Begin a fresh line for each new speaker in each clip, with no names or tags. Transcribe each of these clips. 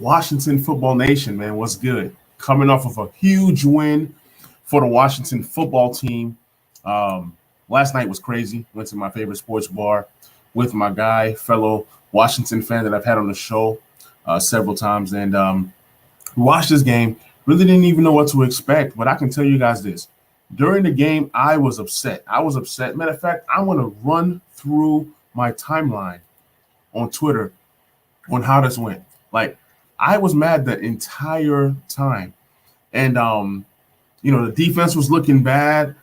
Washington Football Nation, man, what's good? Coming off of a huge win for the Washington football team. Last night was crazy. Went to my favorite sports bar with my guy, fellow Washington fan that I've had on the show several times, and watched this game. Really didn't even know what to expect, but I can tell you guys this. During the game, I was upset. Matter of fact, I want to run through my timeline on Twitter on how this went. Like, I was mad the entire time. And, the defense was looking bad.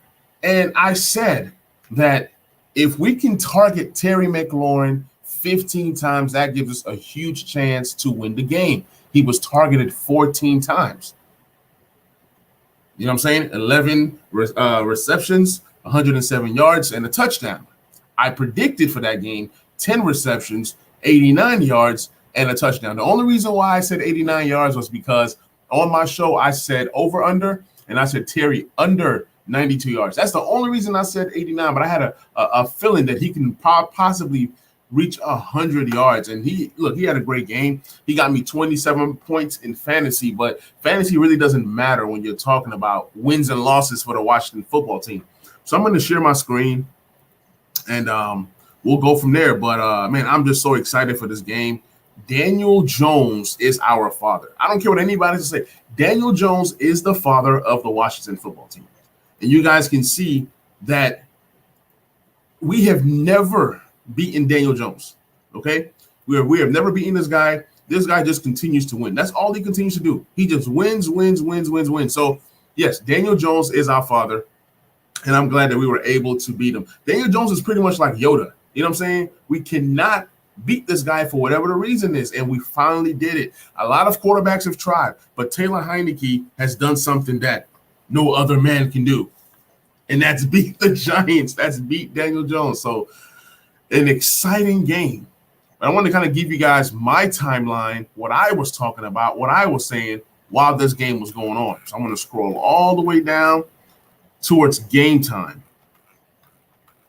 And I said that if we can target Terry McLaurin 15 times, that gives us a huge chance to win the game. He was targeted 14 times. You know what I'm saying? 11 receptions, 107 yards, and a touchdown. I predicted for that game 10 receptions, 89 yards, and a touchdown. The only reason why I said 89 yards was because on my show I said over-under, and I said Terry under 92 yards. That's the only reason I said 89, but I had a feeling that he can possibly reach 100 yards. And he had a great game. He got me 27 points in fantasy, but fantasy really doesn't matter when you're talking about wins and losses for the Washington football team. So I'm going to share my screen, and we'll go from there. But, man, I'm just so excited for this game. Daniel Jones is our father. I don't care what anybody has to say. Daniel Jones is the father of the Washington football team. And you guys can see that we have never beaten Daniel Jones, okay? We have never beaten this guy. This guy just continues to win. That's all he continues to do. He just wins. So, yes, Daniel Jones is our father, and I'm glad that we were able to beat him. Daniel Jones is pretty much like Yoda. You know what I'm saying? We cannot beat this guy for whatever the reason is, and we finally did it. A lot of quarterbacks have tried, but Taylor Heinicke has done something that no other man can do, and that's beat the Giants. That's beat Daniel Jones. So, an exciting game. But I want to kind of give you guys my timeline, what I was talking about, what I was saying while this game was going on. So I'm going to scroll all the way down towards game time,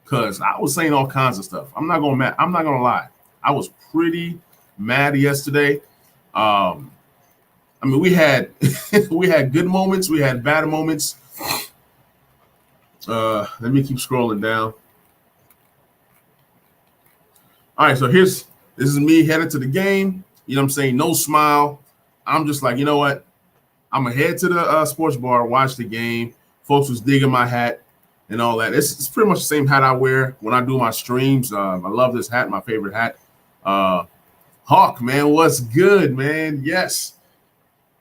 because I was saying all kinds of stuff. I'm not going to lie. I was pretty mad yesterday. We had we had good moments, we had bad moments. Let me keep scrolling down. All right, so this is me headed to the game. You know what I'm saying? No smile. I'm just like, you know what? I'm going to head to the sports bar, watch the game. Folks was digging my hat and all that. It's pretty much the same hat I wear when I do my streams. I love this hat, my favorite hat. Hawk, man, what's good, man? Yes,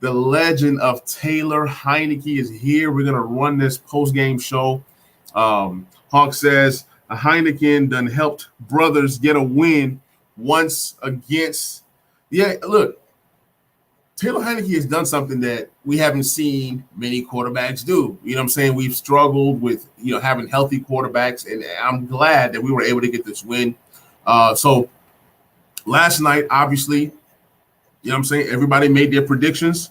the legend of Taylor Heinicke is here. We're going to run this post-game show. Hawk says, a Heineken done helped brothers get a win once against. Yeah, look, Taylor Heinicke has done something that we haven't seen many quarterbacks do. You know what I'm saying? We've struggled with, having healthy quarterbacks, and I'm glad that we were able to get this win. So last night, obviously, you know what I'm saying, everybody made their predictions,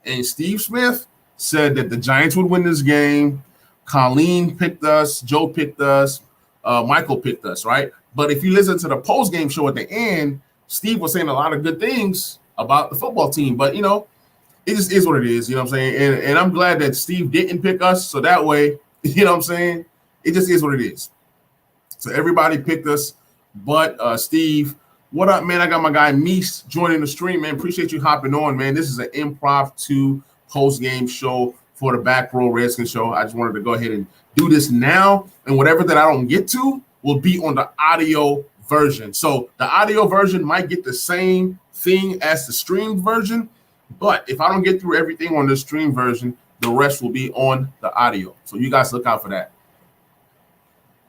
and Steve Smith said that the Giants would win this game. Colleen picked us, Joe picked us, Michael picked us, right? But if you listen to the post-game show at the end, Steve was saying a lot of good things about the football team. But, it just is what it is, you know what I'm saying? And I'm glad that Steve didn't pick us, so that way, you know what I'm saying, it just is what it is. So everybody picked us but Steve. What up, man? I got my guy Meese joining the stream, man. Appreciate you hopping on, man. This is an improv 2 post-game show for the Back Row Redskins show. I just wanted to go ahead and do this now, and whatever that I don't get to will be on the audio version. So the audio version might get the same thing as the streamed version, but if I don't get through everything on the stream version, the rest will be on the audio. So you guys look out for that.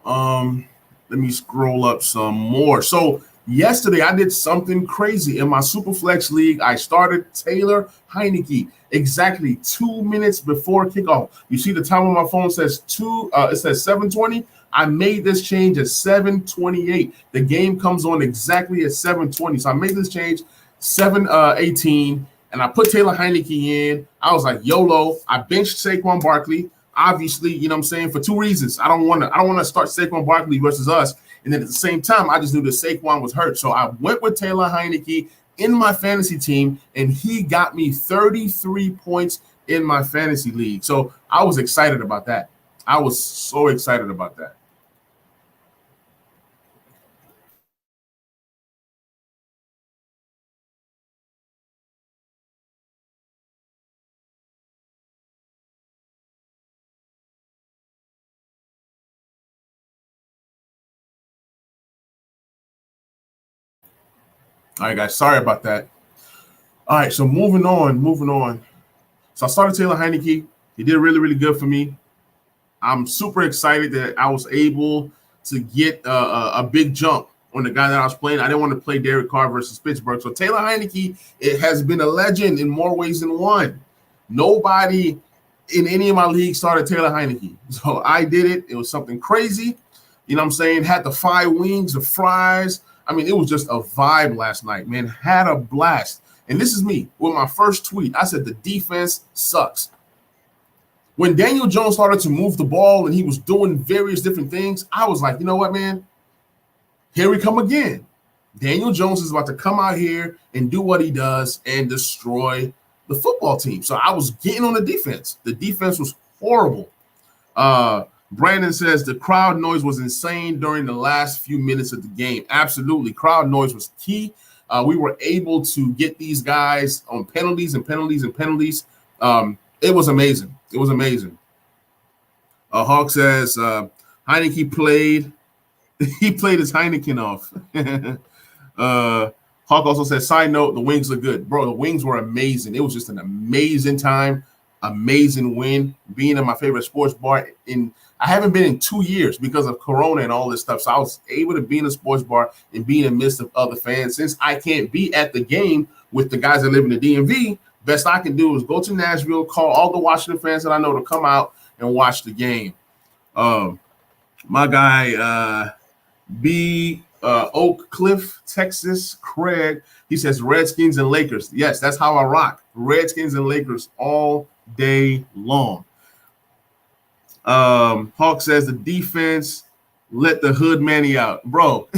Let me scroll up some more. So yesterday I did something crazy in my Superflex League. I started Taylor Heinicke exactly 2 minutes before kickoff. You see the time on my phone says it says 7:20. I made this change at 7:28. The game comes on exactly at 7:20. So I made this change 7:18, and I put Taylor Heinicke in. I was like, YOLO. I benched Saquon Barkley. Obviously, you know what I'm saying, for 2 reasons. I don't want to start Saquon Barkley versus us. And then at the same time, I just knew that Saquon was hurt. So I went with Taylor Heinicke. in my fantasy team, and he got me 33 points in my fantasy league. So I was excited about that. I was so excited about that. All right, guys. Sorry about that. All right, so moving on. So I started Taylor Heinicke. He did really, really good for me. I'm super excited that I was able to get a big jump on the guy that I was playing. I didn't want to play Derek Carr versus Pittsburgh. So Taylor Heinicke, it has been a legend in more ways than one. Nobody in any of my leagues started Taylor Heinicke. So I did it. It was something crazy. You know what I'm saying? Had the 5 wings, the fries. I mean, it was just a vibe last night, man. Had a blast. And this is me with my first tweet. I said the defense sucks. When Daniel Jones started to move the ball and he was doing various different things, I was like, you know what, man? Here we come again. Daniel Jones is about to come out here and do what he does and destroy the football team. So I was getting on the defense. The defense was horrible. Brandon says the crowd noise was insane during the last few minutes of the game. Absolutely. Crowd noise was key. We were able to get these guys on penalties and penalties and penalties. It was amazing. It was amazing. Hawk says Heinicke played. He played his Heineken off. Hawk also says, side note, the wings look good. Bro, the wings were amazing. It was just an amazing time, amazing win. Being in my favorite sports bar. I haven't been in 2 years because of Corona and all this stuff. So I was able to be in a sports bar and be in the midst of other fans. Since I can't be at the game with the guys that live in the DMV, best I can do is go to Nashville, call all the Washington fans that I know to come out and watch the game. My guy, Oak Cliff, Texas, Craig, he says Redskins and Lakers. Yes, that's how I rock. Redskins and Lakers all day long. Hawk says the defense let the hood manny out. Bro,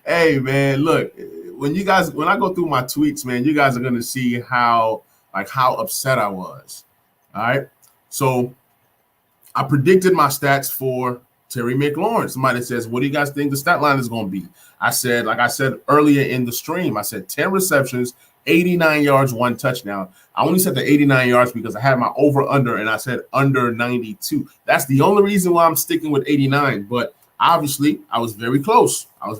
hey, man, look, when I go through my tweets, man, you guys are going to see how upset I was. All right. So I predicted my stats for Terry McLaurin. Somebody says, what do you guys think the stat line is going to be? I said, like I said earlier in the stream, I said 10 receptions, 89 yards, 1 touchdown. I only said the 89 yards because I had my over-under, and I said under 92. That's the only reason why I'm sticking with 89. But obviously, I was very close. I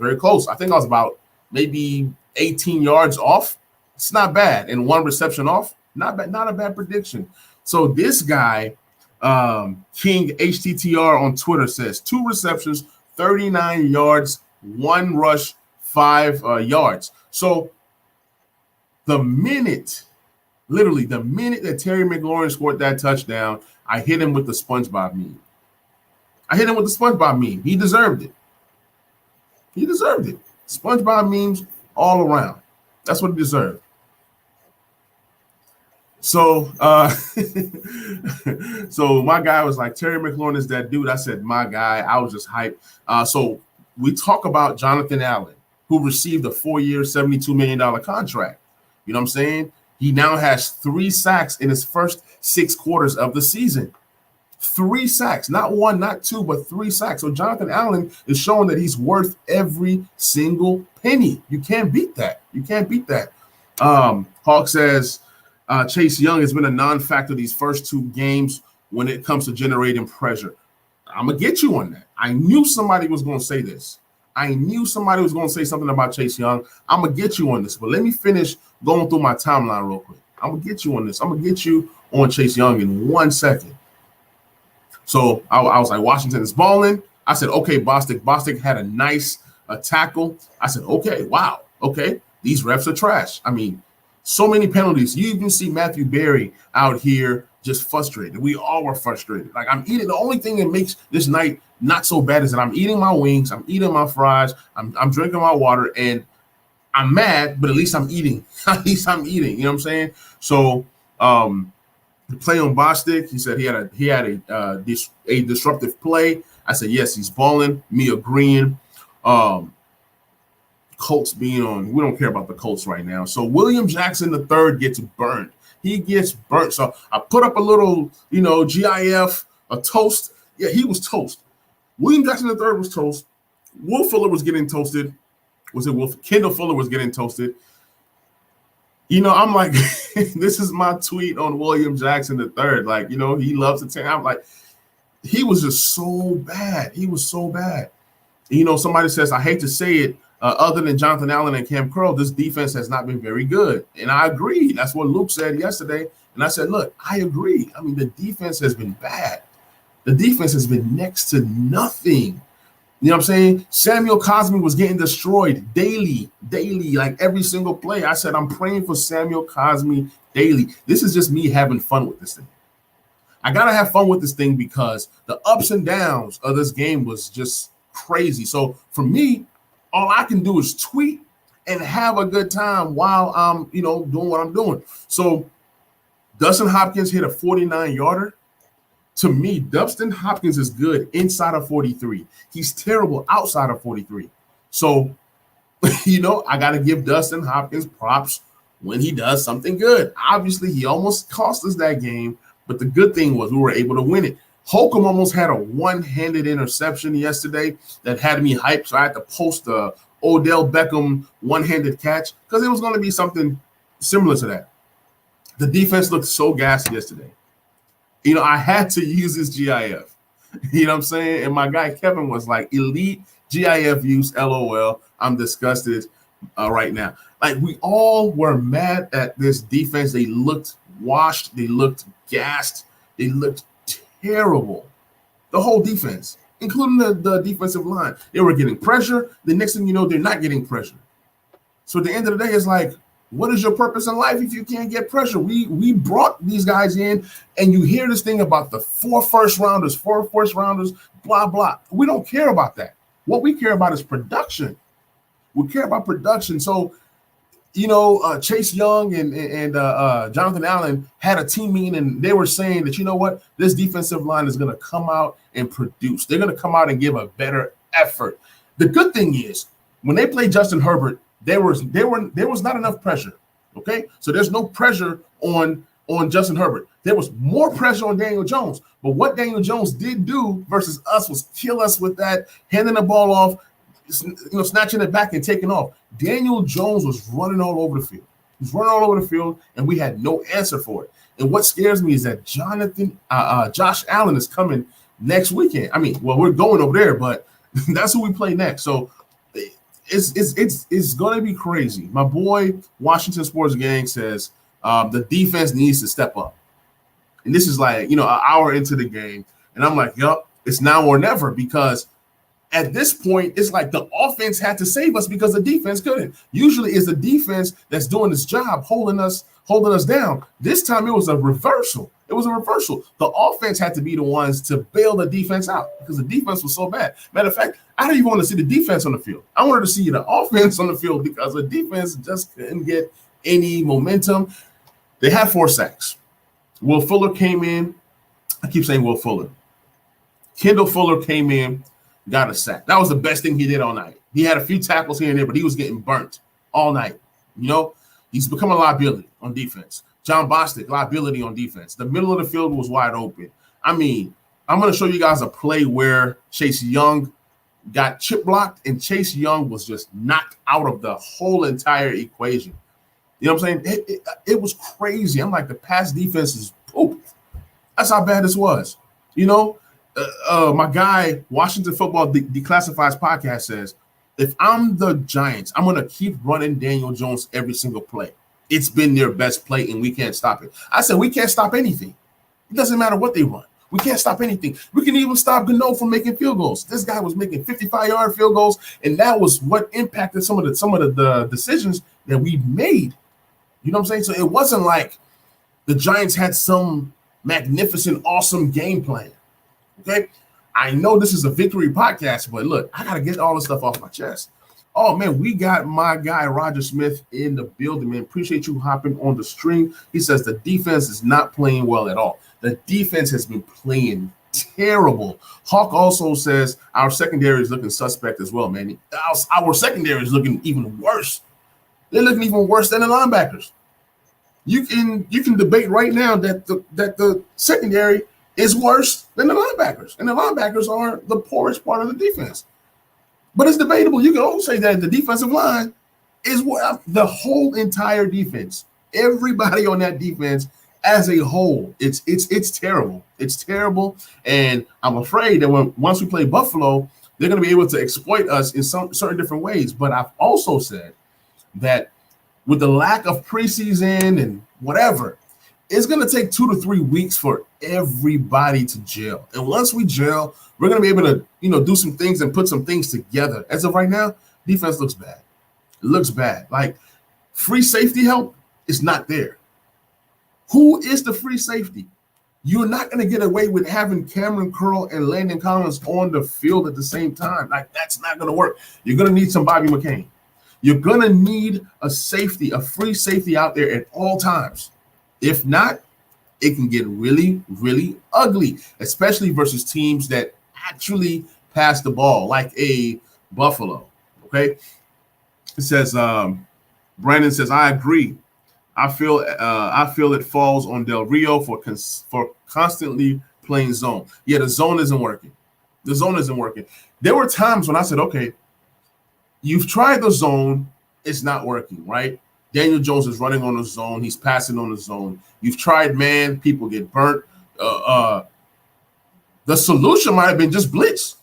think I was about maybe 18 yards off. It's not bad. And 1 reception off, not bad, not a bad prediction. So this guy, King HTTR on Twitter says 2 receptions, 39 yards, 1 rush, 5 yards. So literally the minute that Terry McLaurin scored that touchdown, I hit him with the SpongeBob meme. He deserved it. SpongeBob memes all around. That's what he deserved. So, so my guy was like, Terry McLaurin is that dude. I said, my guy. I was just hyped. So we talk about Jonathan Allen, who received a 4-year, $72 million contract. You know what I'm saying? He now has 3 sacks in his first 6 quarters of the season. 3 sacks, not 1, not 2, but 3 sacks. So Jonathan Allen is showing that he's worth every single penny. You can't beat that. Hawk says Chase Young has been a non-factor these first 2 games when it comes to generating pressure. I'm going to get you on that. I knew somebody was going to say this. I knew somebody was going to say something about Chase Young. I'm going to get you on this, but let me finish going through my timeline real quick. I'm going to get you on this. I'm going to get you on Chase Young in 1 second. So I was like, Washington is balling. I said, okay, Bostic. Bostic had a nice tackle. I said, okay, wow. Okay, these refs are trash. I mean, so many penalties. You even see Matthew Berry out here just frustrated. We all were frustrated. Like, I'm eating. The only thing that makes this night not so bad is that I'm eating my wings. I'm eating my fries. I'm drinking my water, and I'm mad, but at least I'm eating. At least I'm eating. You know what I'm saying? So, the play on Bostic, he said he had a disruptive play. I said, yes, he's balling. Me agreeing. Colts being on. We don't care about the Colts right now. So William Jackson III gets burned. He gets burnt. So I put up a little, GIF, a toast. Yeah, he was toast. William Jackson III was toast. Will Fuller was getting toasted. Was it Wolf? Kendall Fuller was getting toasted. I'm like, this is my tweet on William Jackson III. Like, he loves to take. I'm like, he was just so bad. He was so bad. Somebody says, I hate to say it, other than Jonathan Allen and Cam Curl, this defense has not been very good. And I agree. That's what Luke said yesterday. And I said, look, I agree. I mean, the defense has been bad. The defense has been next to nothing. You know what I'm saying? Samuel Cosmi was getting destroyed daily, like every single play. I said, I'm praying for Samuel Cosmi daily. This is just me having fun with this thing. I got to have fun with this thing because the ups and downs of this game was just crazy. So for me, all I can do is tweet and have a good time while I'm, doing what I'm doing. So Dustin Hopkins hit a 49-yarder. To me, Dustin Hopkins is good inside of 43. He's terrible outside of 43. So, I got to give Dustin Hopkins props when he does something good. Obviously, he almost cost us that game, but the good thing was we were able to win it. Holcomb almost had a one-handed interception yesterday that had me hyped, so I had to post a Odell Beckham one-handed catch because it was going to be something similar to that. The defense looked so gassed yesterday. I had to use this GIF. You know what I'm saying? And my guy Kevin was like, elite GIF use, LOL. I'm disgusted right now. Like, we all were mad at this defense. They looked washed. They looked gassed. They looked terrible. The whole defense, including the defensive line. They were getting pressure. The next thing you know, they're not getting pressure. So at the end of the day, it's like, what is your purpose in life if you can't get pressure? We brought these guys in, and you hear this thing about the 4 first rounders, blah, blah. We don't care about that. What we care about is production. We care about production. So, Chase Young and Jonathan Allen had a team meeting, and they were saying that, this defensive line is going to come out and produce. They're going to come out and give a better effort. The good thing is, when they play Justin Herbert, there was not enough pressure. Okay, so there's no pressure on Justin Herbert. There was more pressure on Daniel Jones. But what Daniel Jones did do versus us was kill us with that, handing the ball off, snatching it back and taking off. Daniel Jones was running all over the field. He was running all over the field, and we had no answer for it. And what scares me is that Josh Allen is coming next weekend. I mean, well, we're going over there, but that's who we play next. So it's going to be crazy. My boy Washington Sports Gang says the defense needs to step up. And this is like, an hour into the game. And I'm like, yup, it's now or never, because at this point, it's like the offense had to save us because the defense couldn't. Usually it's the defense that's doing this job, holding us down. This time it was a reversal. The offense had to be the ones to bail the defense out because the defense was so bad. Matter of fact, I didn't even want to see the defense on the field. I wanted to see the offense on the field because the defense just couldn't get any momentum. They had 4 sacks. Will Fuller came in. I keep saying Will Fuller. Kendall Fuller came in, got a sack. That was the best thing he did all night. He had a few tackles here and there, but he was getting burnt all night. He's become a liability on defense. John Bostic, liability on defense. The middle of the field was wide open. I mean, I'm going to show you guys a play where Chase Young got chip blocked, and Chase Young was just knocked out of the whole entire equation. You know what I'm saying? It was crazy. I'm like, the pass defense is poop. That's how bad this was. My guy, Washington Football Declassifieds podcast says, if I'm the Giants, I'm going to keep running Daniel Jones every single play. It's been their best play, and we can't stop it. I said, we can't stop anything. It doesn't matter what they run. We can't stop anything. We can even stop Gano from making field goals. This guy was making 55-yard field goals, and that was what impacted some of the decisions that we made. You know what I'm saying? So it wasn't like the Giants had some magnificent, awesome game plan. Okay? I know this is a victory podcast, but look, I got to get all this stuff off my chest. Oh, man, we got my guy Roger Smith in the building, man. Appreciate you hopping on the stream. He says the defense is not playing well at all. The defense has been playing terrible. Hawk also says our secondary is looking suspect as well, man. Our secondary is looking even worse. They're looking even worse than the linebackers. You can debate right now that the secondary is worse than the linebackers, and the linebackers are the poorest part of the defense. But it's debatable. You can also say that the defensive line is the whole entire defense. Everybody on that defense as a whole, it's terrible. It's terrible, and I'm afraid that once we play Buffalo, they're going to be able to exploit us in some certain different ways. But I've also said that with the lack of preseason and whatever, it's going to take 2 to 3 weeks for everybody to gel. And once we gel, we're going to be able to, do some things and put some things together. As of right now, defense looks bad. It looks bad. Like free safety help is not there. Who is the free safety? You're not going to get away with having Cameron Curl and Landon Collins on the field at the same time. Like that's not going to work. You're going to need some Bobby McCain. You're going to need a safety, a free safety out there at all times. If not, it can get really, really ugly, especially versus teams that actually pass the ball, like a Buffalo. Okay. It says, Brandon says, I agree. I feel it falls on Del Rio for constantly playing zone. Yeah, the zone isn't working. The zone isn't working. There were times when I said, okay, you've tried the zone, it's not working, right? Daniel Jones is running on the zone. He's passing on the zone. You've tried man, people get burnt. The solution might have been just blitz.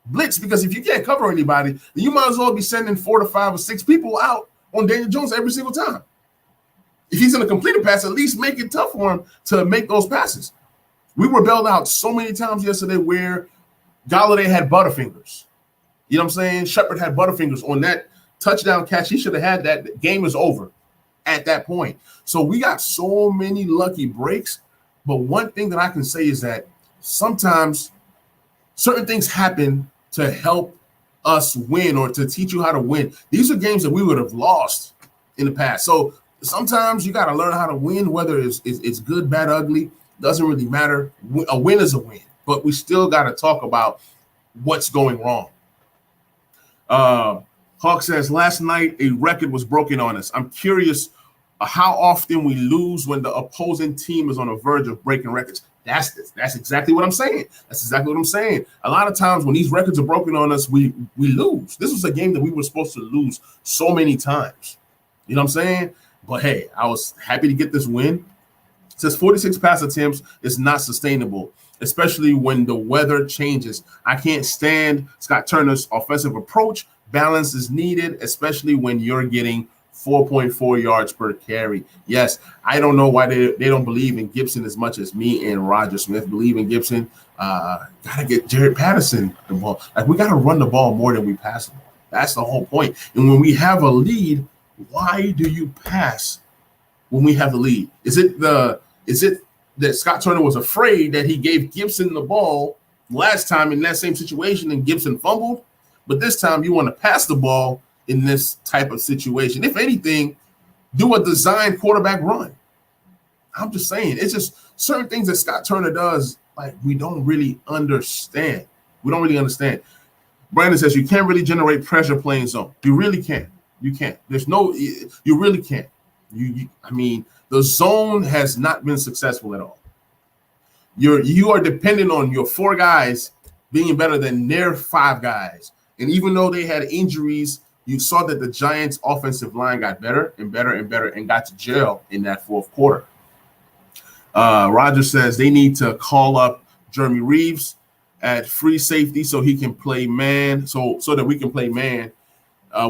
Blitz, because if you can't cover anybody, then you might as well be sending 4 to 5 or 6 people out on Daniel Jones every single time. If he's going to complete a pass, at least make it tough for him to make those passes. We were bailed out so many times yesterday where Golladay had butterfingers. You know what I'm saying? Shepard had butterfingers on that touchdown catch. He should have had that. The game is over at that point. So we got so many lucky breaks. But one thing that I can say is that sometimes certain things happen to help us win or to teach you how to win. These are games that we would have lost in the past. So sometimes you got to learn how to win, whether it's good, bad, ugly, doesn't really matter. A win is a win, but we still got to talk about what's going wrong. Hawk says, last night a record was broken on us. I'm curious how often we lose when the opposing team is on the verge of breaking records. That's exactly what I'm saying. That's exactly what I'm saying. A lot of times when these records are broken on us, we lose. This was a game that we were supposed to lose so many times. You know what I'm saying? But hey, I was happy to get this win. It says 46 pass attempts is not sustainable, especially when the weather changes. I can't stand Scott Turner's offensive approach. Balance is needed, especially when you're getting 4.4 yards per carry. Yes, I don't know why they don't believe in Gibson as much as me and Roger Smith believe in Gibson. Gotta get Jared Patterson the ball. Like we gotta run the ball more than we pass the ball. That's the whole point. And when we have a lead, why do you pass when we have the lead? Is it that Scott Turner was afraid that he gave Gibson the ball last time in that same situation and Gibson fumbled? But this time you want to pass the ball in this type of situation. If anything, do a designed quarterback run. I'm just saying, it's just certain things that Scott Turner does, like we don't really understand. We don't really understand. Brandon says you can't really generate pressure playing zone. You really can't. You can't. You really can't. I mean, the zone has not been successful at all. You are dependent on your 4 guys being better than their 5 guys. And even though they had injuries, you saw that the Giants' offensive line got better and better and better and got to jail in that fourth quarter. Roger says they need to call up Jeremy Reeves at free safety so he can play man, so that we can play man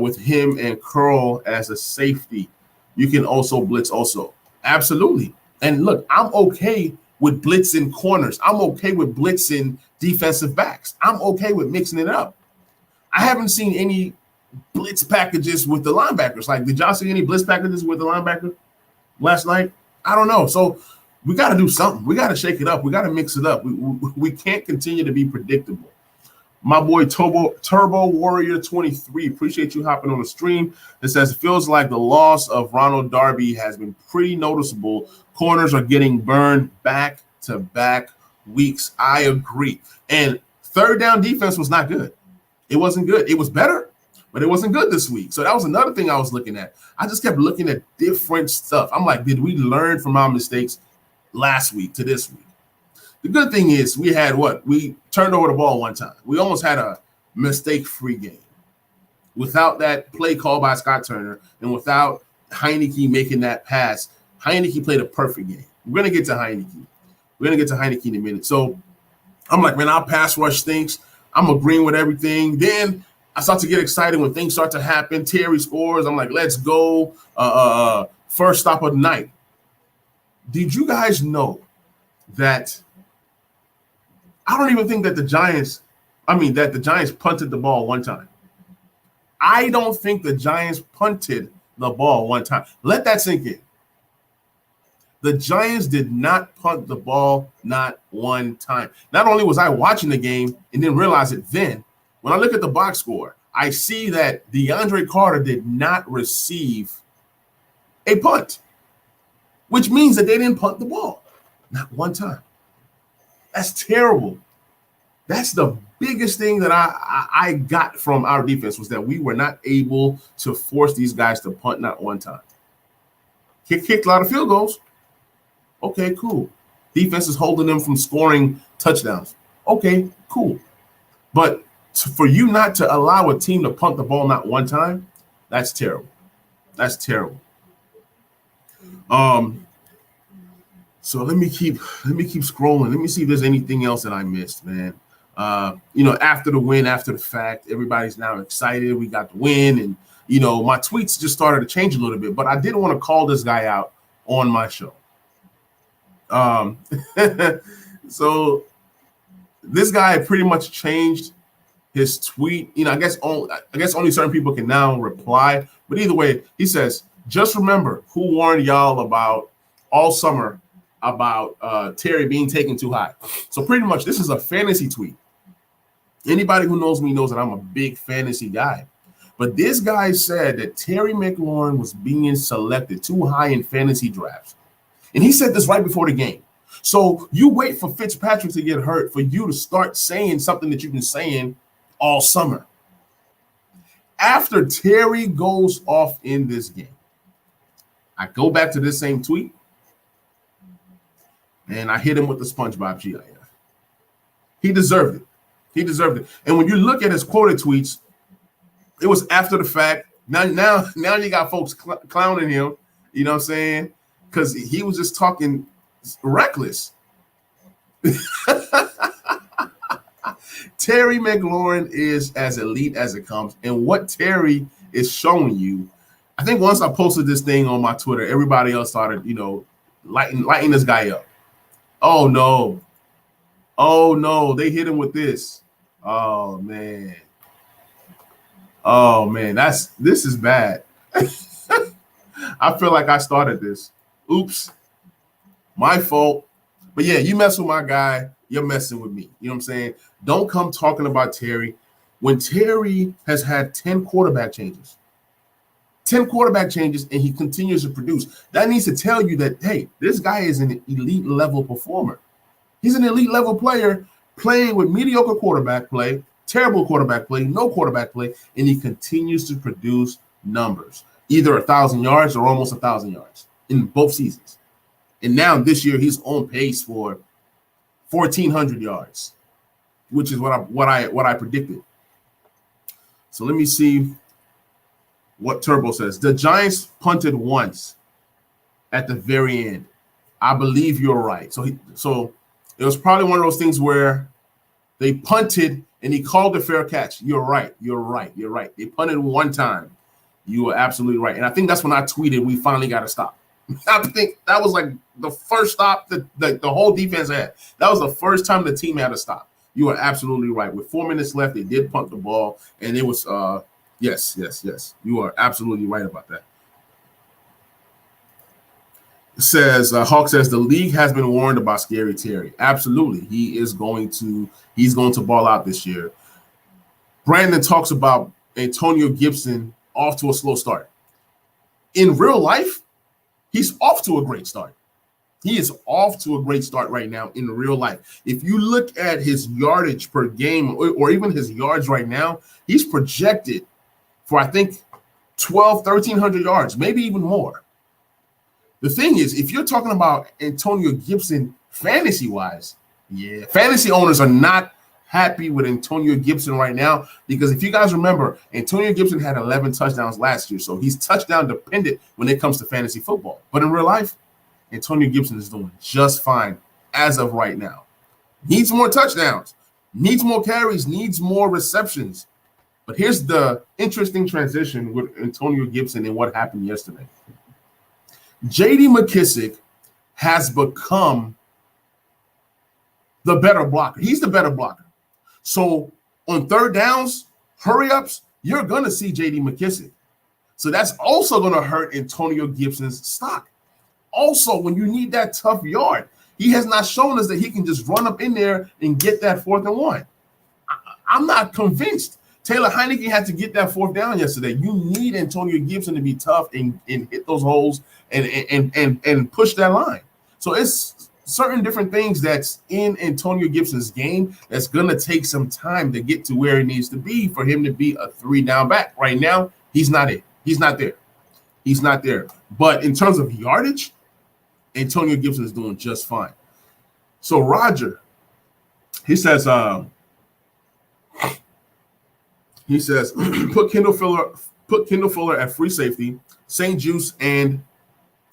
with him and Curl as a safety. You can also blitz also. Absolutely. And look, I'm okay with blitzing corners. I'm okay with blitzing defensive backs. I'm okay with mixing it up. I haven't seen any blitz packages with the linebackers. Like, did y'all see any blitz packages with the linebacker last night? I don't know. So we got to do something. We got to shake it up. We got to mix it up. We can't continue to be predictable. My boy Turbo Warrior 23, appreciate you hopping on the stream. It says, it feels like the loss of Ronald Darby has been pretty noticeable. Corners are getting burned back to back weeks. I agree. And third down defense was not good. It wasn't good. It was better, but it wasn't good this week. So that was another thing I was looking at. I just kept looking at different stuff. I'm like, did we learn from our mistakes last week to this week? The good thing is we had what? We turned over the ball one time. We almost had a mistake-free game. Without that play call by Scott Turner and without Heinicke making that pass, Heinicke played a perfect game. We're going to get to Heinicke. We're going to get to Heinicke in a minute. So I'm like, man, our pass rush stinks. I'm agreeing with everything. Then I start to get excited when things start to happen. Terry scores. I'm like, let's go. First stop of the night. Did you guys know that I don't even think that the Giants punted the ball one time. I don't think the Giants punted the ball one time. Let that sink in. The Giants did not punt the ball not one time. Not only was I watching the game and didn't realize it then, when I look at the box score, I see that DeAndre Carter did not receive a punt, which means that they didn't punt the ball not one time. That's terrible. That's the biggest thing that I got from our defense was that we were not able to force these guys to punt not one time. Kicked a lot of field goals. Okay, cool. Defense is holding them from scoring touchdowns. Okay, cool. But for you not to allow a team to punt the ball not one time, that's terrible. That's terrible. So let me keep scrolling. Let me see if there's anything else that I missed, man. After the win, after the fact, everybody's now excited. We got the win, and my tweets just started to change a little bit. But I didn't want to call this guy out on my show. So this guy pretty much changed his tweet. I guess only certain people can now reply. But either way, he says, "Just remember who warned y'all about all summer about Terry being taken too high." So pretty much this is a fantasy tweet. Anybody who knows me knows that I'm a big fantasy guy. But this guy said that Terry McLaurin was being selected too high in fantasy drafts. And he said this right before the game. So you wait for Fitzpatrick to get hurt for you to start saying something that you've been saying all summer. After Terry goes off in this game, I go back to this same tweet and I hit him with the SpongeBob GIF. He deserved it. He deserved it. And when you look at his quoted tweets, it was after the fact. Now you got folks clowning him, you know what I'm saying? Because he was just talking reckless. Terry McLaurin is as elite as it comes. And what Terry is showing you, I think once I posted this thing on my Twitter, everybody else started, lighting this guy up. Oh, no. Oh, no. They hit him with this. Oh, man. Oh, man. This is bad. I feel like I started this. Oops. My fault. But, yeah, you mess with my guy, you're messing with me. You know what I'm saying? Don't come talking about Terry when Terry has had 10 quarterback changes. 10 quarterback changes, and he continues to produce. That needs to tell you that, hey, this guy is an elite level performer. He's an elite level player playing with mediocre quarterback play, terrible quarterback play, no quarterback play, and he continues to produce numbers, either 1,000 yards or almost 1,000 yards in both seasons. And now this year he's on pace for 1,400 yards, which is what I predicted. So let me see what Turbo says. The Giants punted once at the very end. I believe you're right. So it was probably one of those things where they punted and he called a fair catch. You're right. They punted one time. You were absolutely right. And I think that's when I tweeted, we finally got to stop. I think that was like the first stop that the whole defense had. That was the first time the team had to stop. You are absolutely right. With 4 minutes left, they did punt the ball, and it was yes. You are absolutely right about that. It says Hawk says the league has been warned about Scary Terry. Absolutely, he's going to ball out this year. Brandon talks about Antonio Gibson off to a slow start. In real life, he's off to a great start. He is off to a great start right now in real life. If you look at his yardage per game or even his yards right now, he's projected for, I think, 1,300 yards, maybe even more. The thing is, if you're talking about Antonio Gibson fantasy-wise, yeah, fantasy owners are not happy with Antonio Gibson right now because if you guys remember, Antonio Gibson had 11 touchdowns last year, so he's touchdown dependent when it comes to fantasy football. But in real life, Antonio Gibson is doing just fine as of right now. Needs more touchdowns, needs more carries, needs more receptions. But here's the interesting transition with Antonio Gibson and what happened yesterday. J.D. McKissic has become the better blocker. He's the better blocker. So on third downs, hurry-ups, you're going to see J.D. McKissic. So that's also going to hurt Antonio Gibson's stock. Also, when you need that tough yard, he has not shown us that he can just run up in there and get that 4th and 1. I'm not convinced. Taylor Heinicke had to get that 4th down yesterday. You need Antonio Gibson to be tough and hit those holes and push that line. So it's certain different things that's in Antonio Gibson's game that's going to take some time to get to where he needs to be for him to be a 3-down back. Right now, he's not it. He's not there. He's not there. But in terms of yardage, Antonio Gibson is doing just fine. So Roger, he says, put Kendall Fuller at free safety, St. Juice and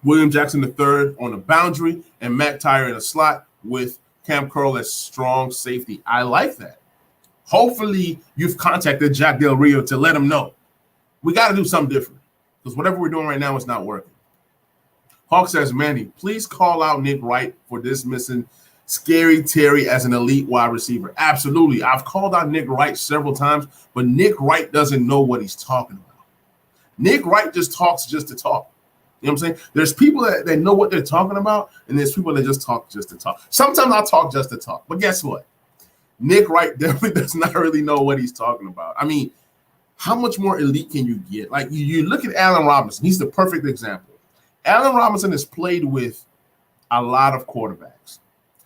William Jackson III on the boundary, and Matt Tyre in a slot with Cam Curl as strong safety. I like that. Hopefully you've contacted Jack Del Rio to let him know. We got to do something different because whatever we're doing right now is not working. Hawk says, Manny, please call out Nick Wright for dismissing Scary Terry as an elite wide receiver. Absolutely. I've called out Nick Wright several times, but Nick Wright doesn't know what he's talking about. Nick Wright just talks just to talk. You know what I'm saying? There's people that know what they're talking about, and there's people that just talk just to talk. Sometimes I talk just to talk, but guess what? Nick Wright definitely does not really know what he's talking about. I mean, how much more elite can you get? Like, you look at Allen Robinson. He's the perfect example. Allen Robinson has played with a lot of quarterbacks,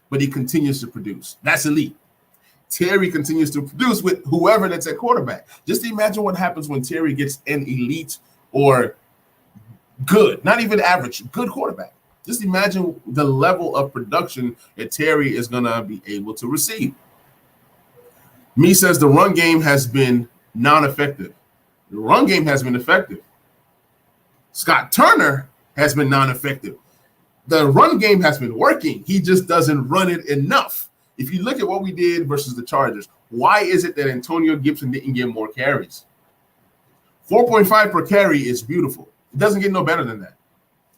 but he continues to produce. That's elite. Terry continues to produce with whoever that's at quarterback. Just imagine what happens when Terry gets an elite or good, not even average, good quarterback. Just imagine the level of production that Terry is going to be able to receive. Me says the run game has been non-effective. The run game has been effective. Scott Turner has been non-effective. The run game has been working. He just doesn't run it enough. If you look at what we did versus the Chargers, why is it that Antonio Gibson didn't get more carries? 4.5 per carry is beautiful. It doesn't get no better than that.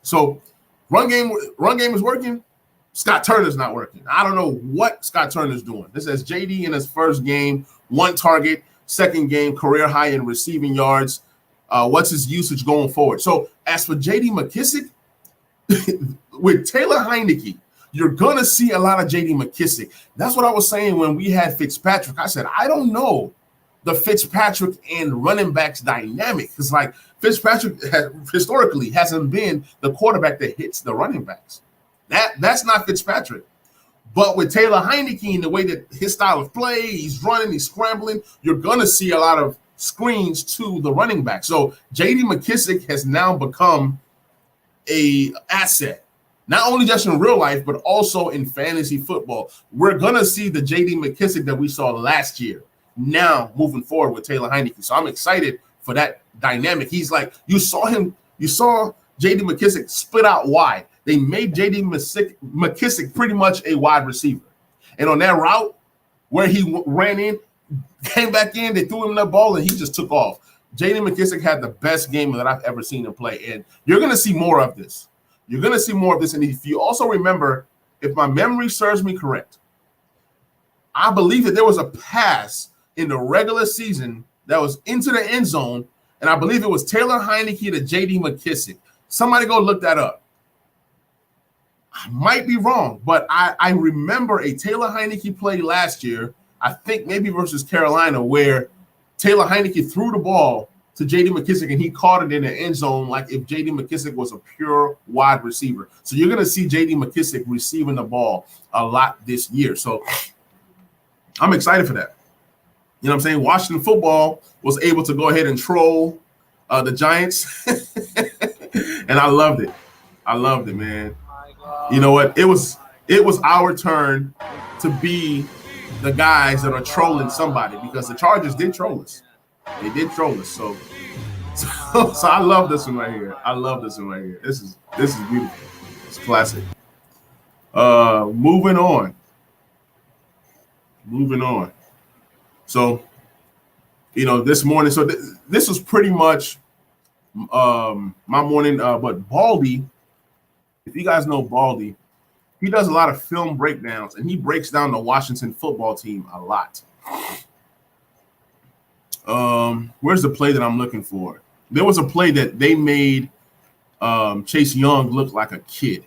So run game is working. Scott Turner's not working. I don't know what Scott Turner's doing. This says JD in his first game, 1 target, second game, career high in receiving yards. What's his usage going forward? So as for J.D. McKissic, with Taylor Heinicke, you're going to see a lot of J.D. McKissic. That's what I was saying when we had Fitzpatrick. I said, I don't know the Fitzpatrick and running backs dynamic. Because, like, Fitzpatrick historically hasn't been the quarterback that hits the running backs. That's not Fitzpatrick. But with Taylor Heinicke and the way that his style of play, he's running, he's scrambling, you're going to see a lot of screens to the running back. So J.D. McKissic has now become a asset, not only just in real life, but also in fantasy football. We're going to see the J.D. McKissic that we saw last year now moving forward with Taylor Heinicke. So I'm excited for that dynamic. He's like, you saw J.D. McKissic split out wide. They made J.D. McKissic pretty much a wide receiver. And on that route where he ran in, came back in, they threw him the ball, and he just took off. J.D. McKissic had the best game that I've ever seen him play. And you're going to see more of this. You're going to see more of this. And if you also remember, if my memory serves me correct, I believe that there was a pass in the regular season that was into the end zone, and I believe it was Taylor Heinicke to J.D. McKissic. Somebody go look that up. I might be wrong, but I remember a Taylor Heinicke play last year, I think maybe versus Carolina, where Taylor Heinicke threw the ball to J.D. McKissic, and he caught it in the end zone like if J.D. McKissic was a pure wide receiver. So you're going to see J.D. McKissic receiving the ball a lot this year. So I'm excited for that. You know what I'm saying? Washington football was able to go ahead and troll the Giants, and I loved it. I loved it, man. You know what? It was our turn to be the guys that are trolling somebody, because the Chargers did troll us. They did troll us. So I love this one right here. I love this one right here. This is beautiful. It's classic. Moving on. So, you know, this morning. So this was pretty much my morning. But Baldy, if you guys know Baldy, he does a lot of film breakdowns, and he breaks down the Washington football team a lot. Where's the play that I'm looking for? There was a play that they made Chase Young look like a kid.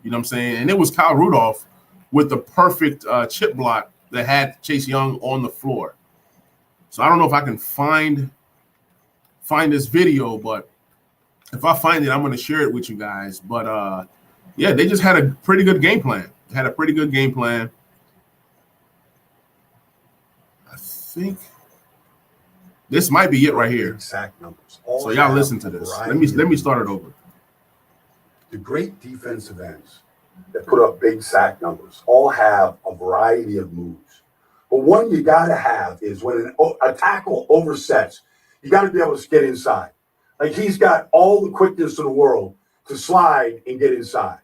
You know what I'm saying? And it was Kyle Rudolph with the perfect chip block that had Chase Young on the floor. So I don't know if I can find this video, but if I find it, I'm going to share it with you guys. But yeah, they just had a pretty good game plan. I think this might be it right here.
Exact numbers.
So y'all listen to this. Let me start it over.
The great defensive ends that put up big sack numbers all have a variety of moves. But one you got to have is when a tackle oversets, you got to be able to get inside. Like, he's got all the quickness in the world to slide and get inside.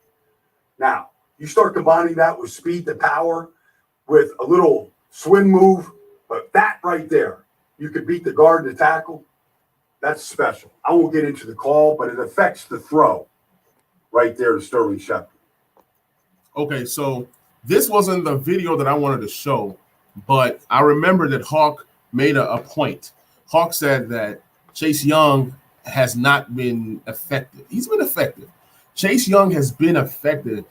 Now, you start combining that with speed to power, with a little swing move, but that right there, you could beat the guard and the tackle. That's special. I won't get into the call, but it affects the throw right there to Sterling Shepard.
Okay, so this wasn't the video that I wanted to show, but I remember that Hawk made a point. Hawk said that Chase Young has not been effective. He's been effective. Chase Young has been effective.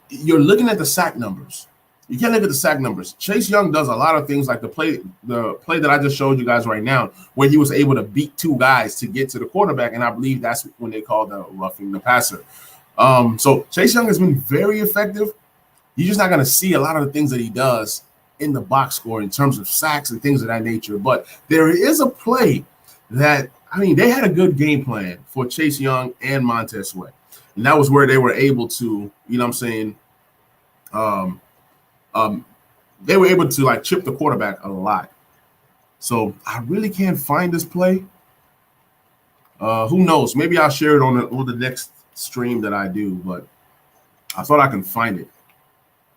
You're looking at the sack numbers. You can't look at the sack numbers. Chase Young does a lot of things, like the play that I just showed you guys right now, where he was able to beat two guys to get to the quarterback, and I believe that's when they call the roughing the passer. So Chase Young has been very effective. You're just not going to see a lot of the things that he does in the box score in terms of sacks and things of that nature. But there is a play that, I mean, they had a good game plan for Chase Young and Montez Sweat. And that was where they were able to, you know what I'm saying, they were able to, like, chip the quarterback a lot. So I really can't find this play. Who knows? Maybe I'll share it on the next stream that I do, but I thought I can find it,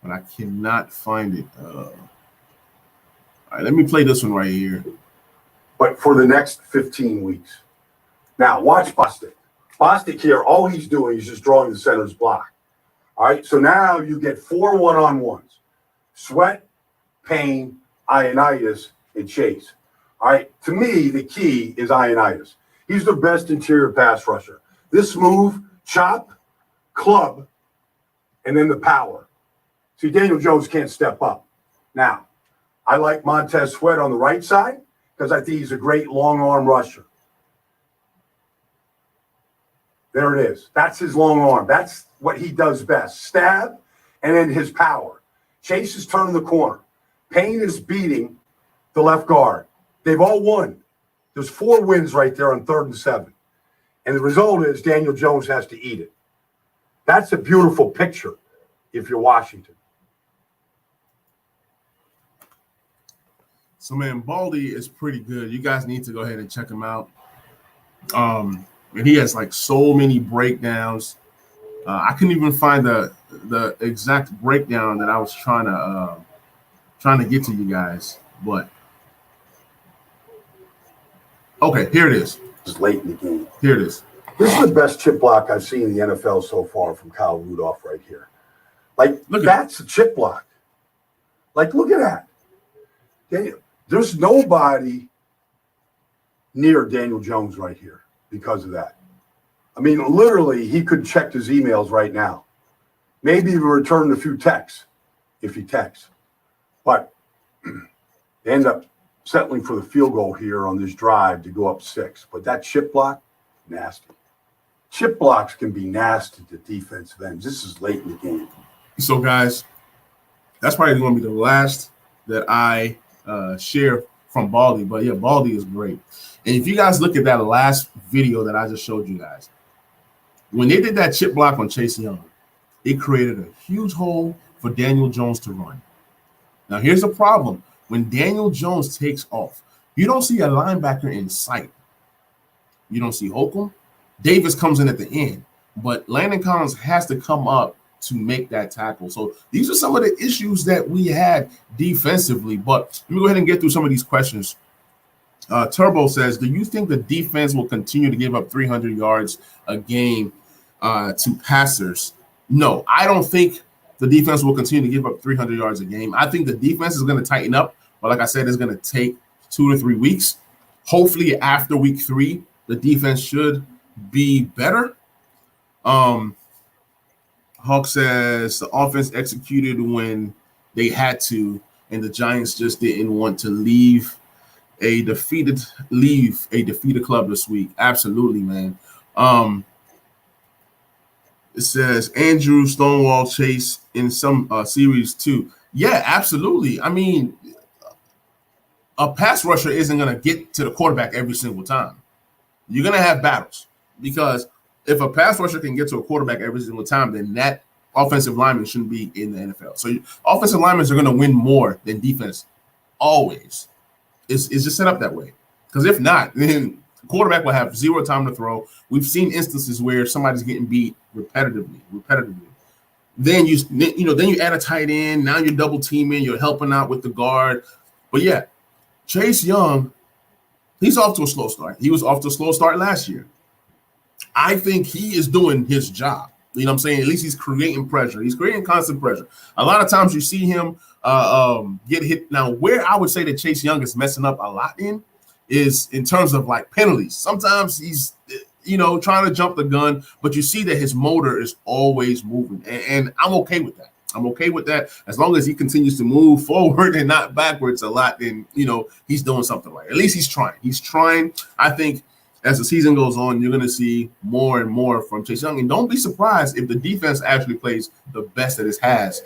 but I cannot find it. All right, let me play this one right here.
But for the next 15 weeks. Now, watch Bostic. Bostic here, all he's doing is just drawing the center's block. All right, so now you get 4 one-on-ones. Sweat, Payne, Ioannidis, and Chase. All right, to me, the key is Ioannidis. He's the best interior pass rusher. This move, chop, club, and then the power. See, Daniel Jones can't step up. Now, I like Montez Sweat on the right side because I think he's a great long arm rusher. There it is. That's his long arm. That's what he does best. Stab, and then his power. Chase is turning the corner. Payne is beating the left guard. They've all won. There's 4 wins right there on 3rd and 7. And the result is Daniel Jones has to eat it. That's a beautiful picture if you're Washington.
So, man, Baldy is pretty good. You guys need to go ahead and check him out. And he has, like, so many breakdowns. I couldn't even find the exact breakdown that I was trying to get to you guys. But okay, here it is.
It's late in the game.
Here it is.
This is the best chip block I've seen in the NFL so far from Kyle Rudolph right here. Like, that's a chip block. Like, look at that. There's nobody near Daniel Jones right here because of that. I mean, literally, he could check his emails right now. Maybe even return a few texts if he texts. But they end up settling for the field goal here on this drive to go up 6. But that chip block, nasty. Chip blocks can be nasty to defensive ends. This is late in the game.
So, guys, that's probably going to be the last that I share from Baldy. But, yeah, Baldy is great. And if you guys look at that last video that I just showed you guys, when they did that chip block on Chase Young, it created a huge hole for Daniel Jones to run. Now, here's the problem. When Daniel Jones takes off, you don't see a linebacker in sight. You don't see Holcomb. Davis comes in at the end, but Landon Collins has to come up to make that tackle. So these are some of the issues that we had defensively. But let me go ahead and get through some of these questions. Turbo says, do you think the defense will continue to give up 300 yards a game to passers? No, I don't think the defense will continue to give up 300 yards a game. I think the defense is going to tighten up. But like I said, it's going to take 2 to 3 weeks. Hopefully after week 3, the defense should be better. Hawk says the offense executed when they had to, and the Giants just didn't want to leave a defeated club this week. Absolutely, man. It says Andrew Stonewall Chase in some series too. Yeah, absolutely. I mean, a pass rusher isn't going to get to the quarterback every single time. You're going to have battles, because if a pass rusher can get to a quarterback every single time, then that offensive lineman shouldn't be in the NFL. So offensive linemen are going to win more than defense always. It's just set up that way. Because if not, then the quarterback will have zero time to throw. We've seen instances where somebody's getting beat repetitively. Then you add a tight end. Now you're double teaming. You're helping out with the guard. But yeah, Chase Young, he's off to a slow start. He was off to a slow start last year. I think he is doing his job. You know what I'm saying? At least he's creating pressure. He's creating constant pressure. A lot of times you see him get hit. Now, where I would say that Chase Young is messing up a lot in is in terms of like penalties. Sometimes he's, trying to jump the gun, but you see that his motor is always moving. And I'm okay with that. I'm okay with that. As long as he continues to move forward and not backwards a lot, then, he's doing something right. At least he's trying. He's trying. I think as the season goes on, you're going to see more and more from Chase Young. And don't be surprised if the defense actually plays the best that it has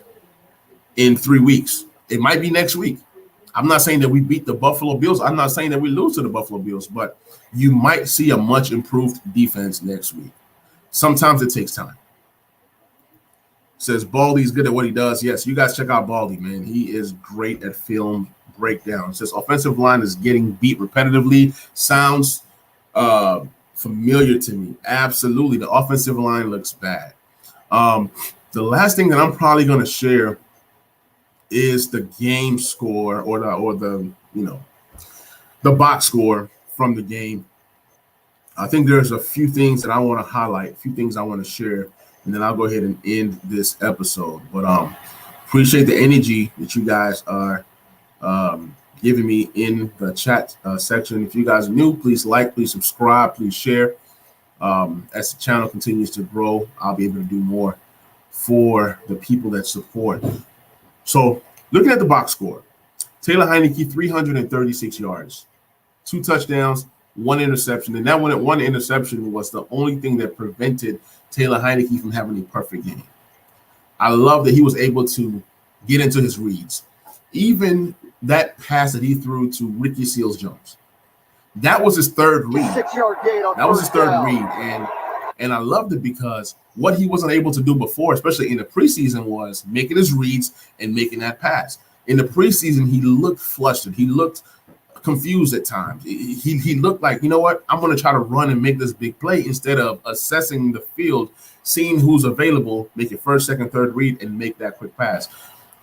in 3 weeks. It might be next week. I'm not saying that we beat the Buffalo Bills. I'm not saying that we lose to the Buffalo Bills, but you might see a much improved defense next week. Sometimes it takes time. Says Baldy's good at what he does. Yes, you guys check out Baldy, man. He is great at film breakdown. Says offensive line is getting beat repetitively. Sounds familiar to me. Absolutely. The offensive line looks bad. The last thing that I'm probably going to share is the game score or the box score from the game. I think there's a few things that I want to highlight, a few things I want to share, and then I'll go ahead and end this episode. But appreciate the energy that you guys are giving me in the chat section. If you guys are new, please like, please subscribe, please share. As the channel continues to grow, I'll be able to do more for the people that support. So looking at the box score, Taylor Heinicke, 336 yards, 2 touchdowns, 1 interception. And that one interception was the only thing that prevented Taylor Heinicke from having a perfect game. I love that he was able to get into his reads. Even that pass that he threw to Ricky Seals-Jones, that was his third read. That was his third read. And I loved it because what he wasn't able to do before, especially in the preseason, was making his reads and making that pass. In the preseason, he looked flustered. He looked confused at times. He looked like, you know what, I'm going to try to run and make this big play instead of assessing the field, seeing who's available, make your first, second, third read, and make that quick pass.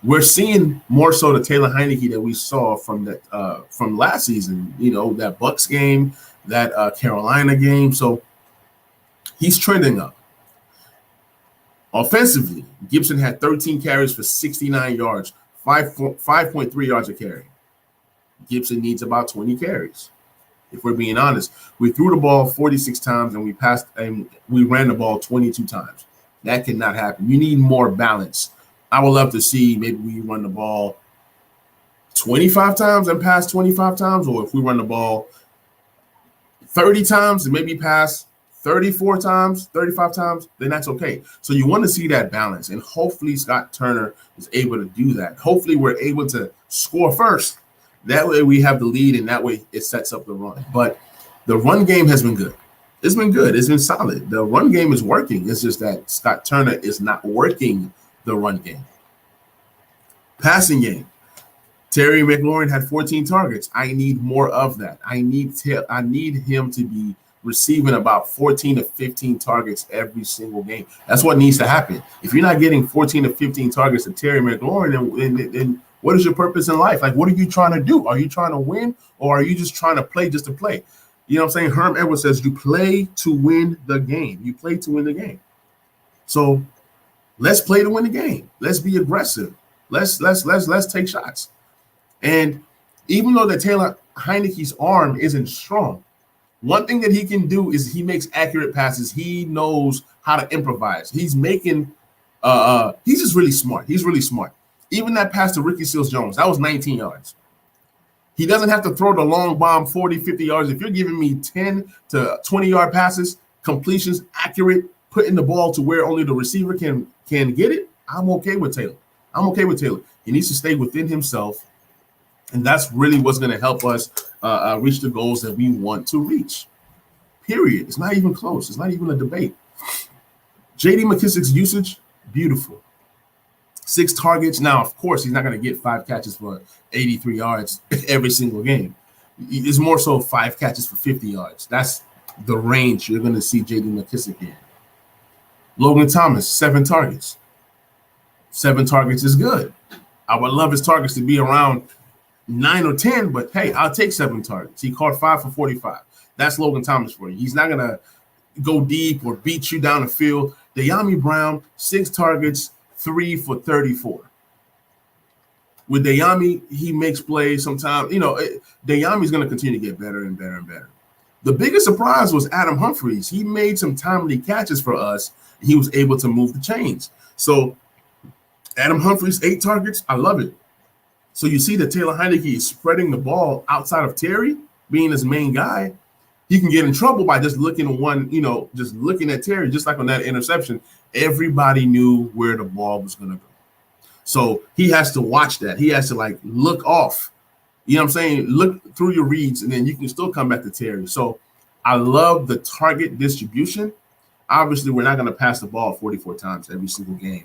We're seeing more so the Taylor Heinicke that we saw from last season, that Bucks game, that Carolina game. So he's trending up. Offensively, Gibson had 13 carries for 69 yards, 5.3 yards a carry. Gibson needs about 20 carries. If we're being honest, we threw the ball 46 times and we ran the ball 22 times. That cannot happen. You need more balance. I would love to see maybe we run the ball 25 times and pass 25 times, or if we run the ball 30 times and maybe pass 34 times, 35 times, then that's okay. So you want to see that balance, and hopefully Scott Turner is able to do that. Hopefully we're able to score first. That way we have the lead, and that way it sets up the run. But the run game has been good. It's been good. It's been solid. The run game is working. It's just that Scott Turner is not working the run game. Passing game. Terry McLaurin had 14 targets. I need more of that. I need him to be receiving about 14 to 15 targets every single game. That's what needs to happen. If you're not getting 14 to 15 targets to Terry McLaurin, then what is your purpose in life? Like, what are you trying to do? Are you trying to win, or are you just trying to play just to play? You know what I'm saying? Herm Edwards says you play to win the game. You play to win the game. So let's play to win the game. Let's be aggressive. Let's take shots. And even though the Taylor Heinicke's arm isn't strong, one thing that he can do is he makes accurate passes. He knows how to improvise. He's making he's just really smart. He's really smart. Even that pass to Ricky Seals-Jones, that was 19 yards. He doesn't have to throw the long bomb 40, 50 yards. If you're giving me 10 to 20-yard passes, completions, accurate, putting the ball to where only the receiver can get it, I'm okay with Taylor. He needs to stay within himself, and that's really what's going to help us reach the goals that we want to reach. Period. It's not even close. It's not even a debate. J.D. McKissic's usage, beautiful. 6 targets. Now, of course, he's not going to get 5 catches for 83 yards every single game. It's more so 5 catches for 50 yards. That's the range you're going to see J.D. McKissic in. Logan Thomas, 7 targets. 7 targets is good. I would love his targets to be around 9 or 10, but hey, I'll take 7 targets. He caught 5 for 45. That's Logan Thomas for you. He's not going to go deep or beat you down the field. Dyami Brown, 6 targets, 3 for 34. With Dyami, he makes plays sometimes. You know, Dyami's going to continue to get better and better and better. The biggest surprise was Adam Humphries. He made some timely catches for us. He was able to move the chains. So Adam Humphries, 8 targets. I love it. So you see that Taylor Heinicke is spreading the ball outside of Terry, being his main guy. He can get in trouble by just looking at Terry, just like on that interception. Everybody knew where the ball was going to go. So he has to watch that. He has to look off. You know what I'm saying? Look through your reads, and then you can still come back to Terry. So I love the target distribution. Obviously, we're not going to pass the ball 44 times every single game.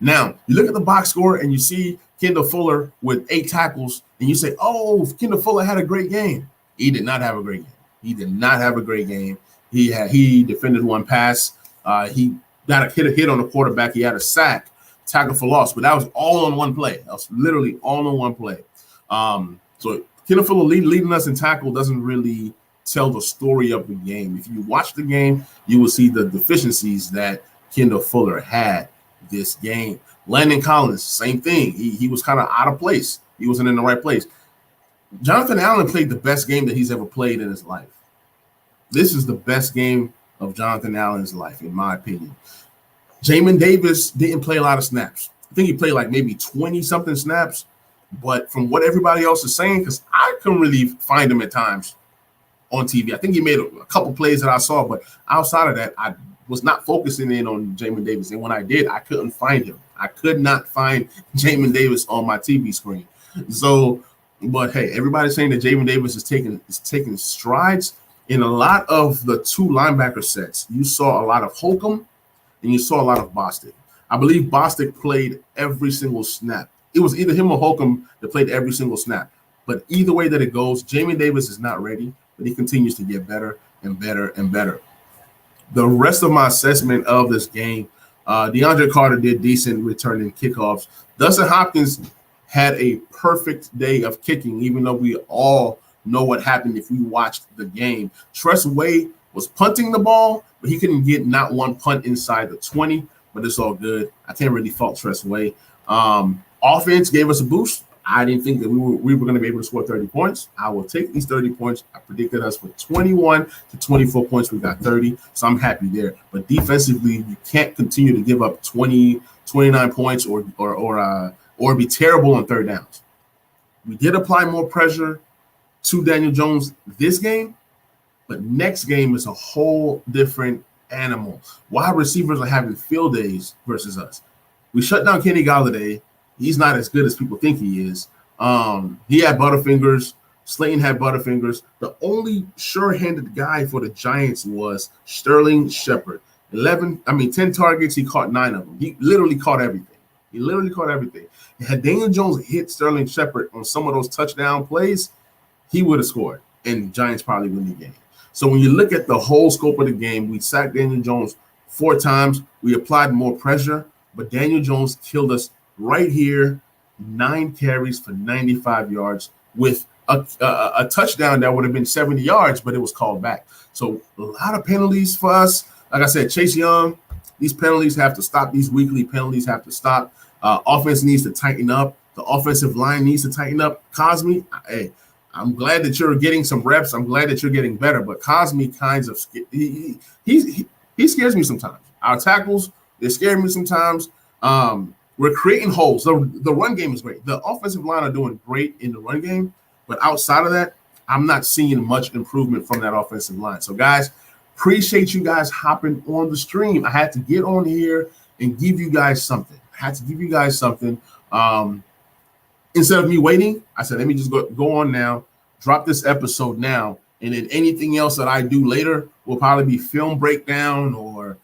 Now, you look at the box score and you see Kendall Fuller with 8 tackles, and you say, oh, Kendall Fuller had a great game. He did not have a great game. He defended 1 pass. He got a hit on the quarterback. He had a sack, tackle for loss, but that was all on one play. That was literally all on one play. So Kendall Fuller leading us in tackle doesn't really tell the story of the game. If you watch the game, you will see the deficiencies that Kendall Fuller had this game. Landon Collins, same thing. He was kind of out of place. He wasn't in the right place. Jonathan Allen played the best game that he's ever played in his life. This is the best game of Jonathan Allen's life, in my opinion. Jamin Davis didn't play a lot of snaps. I think he played maybe 20-something snaps. But from what everybody else is saying, because I couldn't really find him at times on TV. I think he made a couple plays that I saw, but outside of that, I was not focusing in on Jamin Davis. And when I did, I couldn't find him. I could not find Jamin Davis on my TV screen. So, but hey, everybody's saying that Jamin Davis is taking strides. In a lot of the 2 linebacker sets, you saw a lot of Holcomb and you saw a lot of Bostic. I believe Bostic played every single snap. It was either him or Holcomb that played every single snap. But either way that it goes, Jamin Davis is not ready, but he continues to get better and better and better. The rest of my assessment of this game, DeAndre Carter did decent returning kickoffs. Dustin Hopkins had a perfect day of kicking, even though we all know what happened if we watched the game. Tress Way was punting the ball, but he couldn't get not one punt inside the 20, but it's all good. I can't really fault Tress Way. Offense gave us a boost. I didn't think that we were going to be able to score 30 points. I will take these 30 points. I predicted us for 21 to 24 points. We got 30, so I'm happy there. But defensively, you can't continue to give up 20, 29 points or be terrible on third downs. We did apply more pressure to Daniel Jones this game, but next game is a whole different animal. Wide receivers are having field days versus us. We shut down Kenny Golladay. He's not as good as people think he is. He had Butterfingers. Slayton had Butterfingers. The only sure-handed guy for the Giants was Sterling Shepard. 10 targets. He caught 9 of them. He literally caught everything. Had Daniel Jones hit Sterling Shepard on some of those touchdown plays, he would have scored, and the Giants probably win the game. So when you look at the whole scope of the game, we sacked Daniel Jones 4 times. We applied more pressure, but Daniel Jones killed us right here. 9 carries for 95 yards with a touchdown that would have been 70 yards, but it was called back. So a lot of penalties for us. Like I said, Chase Young, these penalties have to stop. These weekly penalties have to stop. Offense needs to tighten up. The offensive line needs to tighten up. Cosme, hey, I'm glad that you're getting some reps. I'm glad that you're getting better. But Cosme he scares me sometimes. Our tackles, they scare me sometimes. We're creating holes. The run game is great. The offensive line are doing great in the run game. But outside of that, I'm not seeing much improvement from that offensive line. So, guys, appreciate you guys hopping on the stream. I had to get on here and give you guys something. Instead of me waiting, I said, let me just go on now, drop this episode now, and then anything else that I do later will probably be film breakdown or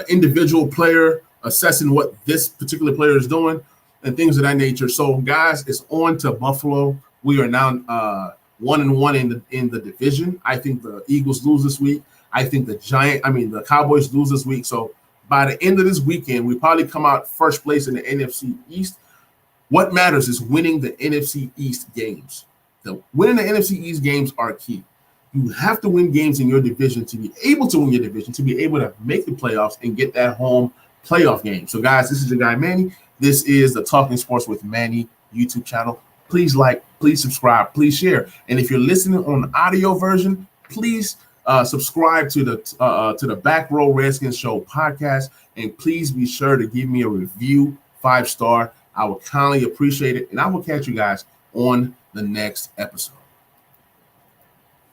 individual player assessing what this particular player is doing and things of that nature. So, guys, it's on to Buffalo. We are now 1-1 in the division. I think the Eagles lose this week. I think the Cowboys lose this week. So by the end of this weekend, we probably come out first place in the NFC East. What matters is winning the NFC East games. Winning the NFC East games are key. You have to win games in your division to be able to win your division, to be able to make the playoffs and get that home playoff game. So, guys, this is your guy, Manny. This is the Talking Sports with Manny YouTube channel. Please like, please subscribe, please share. And if you're listening on the audio version, please subscribe to the Back Row Redskins Show podcast. And please be sure to give me a review, 5-star. I will kindly appreciate it. And I will catch you guys on the next episode.